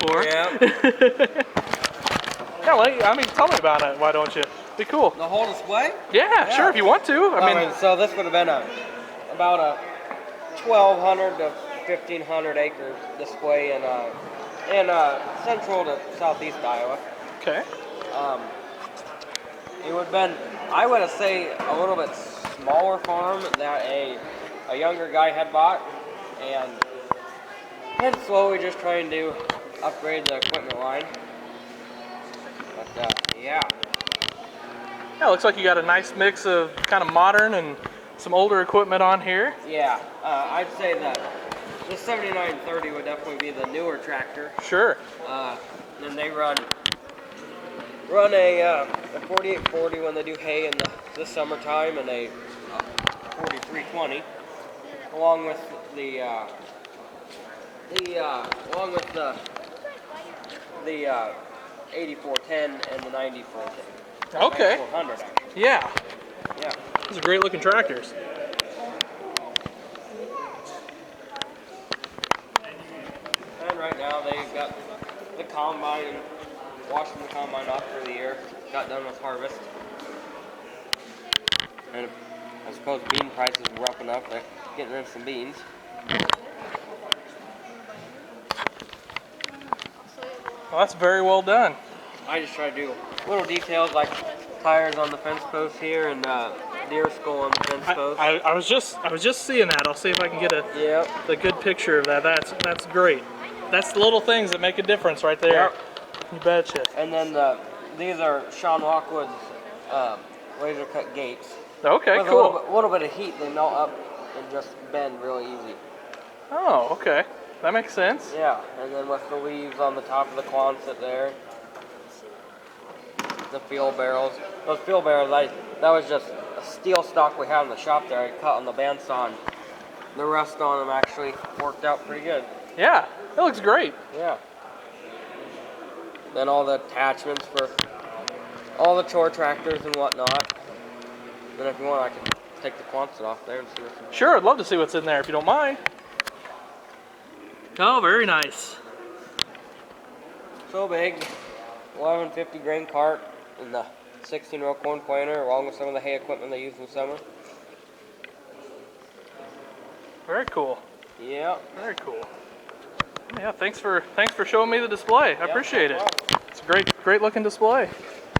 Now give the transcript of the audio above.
before. Yeah. Yeah, well, I mean, tell me about it. Why don't you? Be cool. The whole display? Yeah, sure, if you want to. I mean, so this would have been about a 1,200 to 1,500 acre display in central to southeast Iowa. okay. It would have been, I would say, a little bit smaller farm that a younger guy had bought, and slowly just trying to upgrade the equipment line. But yeah. Yeah, looks like you got a nice mix of kind of modern and some older equipment on here. Yeah, I'd say that the 7930 would definitely be the newer tractor. Sure. And they run a 4840 when they do hay in the summertime, and a 4320, along with the 8410 and the 9410. Okay. 9400 actually. Yeah. Yeah. These are great looking tractors. And right now they've got the combine and washing the combine off for the year. Got done with harvest. And I suppose bean prices were up enough. They're getting rid of some beans. Well, that's very well done. I just try to do little details like tires on the fence post here and deer skull on the fence post. I was just seeing that. I'll see if I can get a good picture of that. That's great. That's the little things that make a difference right there. Yep. You betcha. And then these are Sean Lockwood's laser cut gates. Okay, With cool. a little bit of heat, they melt up and just bend really easy. Oh, okay. That makes sense. Yeah, and then with the leaves on the top of the Quonset there. The fuel barrels. Those fuel barrels, that was just a steel stock we had in the shop there. I cut on the bandsaw, and the rust on them actually worked out pretty good. Yeah, that looks great. Yeah. Then all the attachments for all the chore tractors and whatnot. Then if you want, I can take the Quonset off there and see what's in there. Sure, I'd love to see what's in there if you don't mind. Oh, very nice. So big, 1150 grain cart and the 16-row corn planter, along with some of the hay equipment they use in the summer. Very cool. Yeah. Very cool. Yeah, thanks for showing me the display. I appreciate it. It's a great looking display.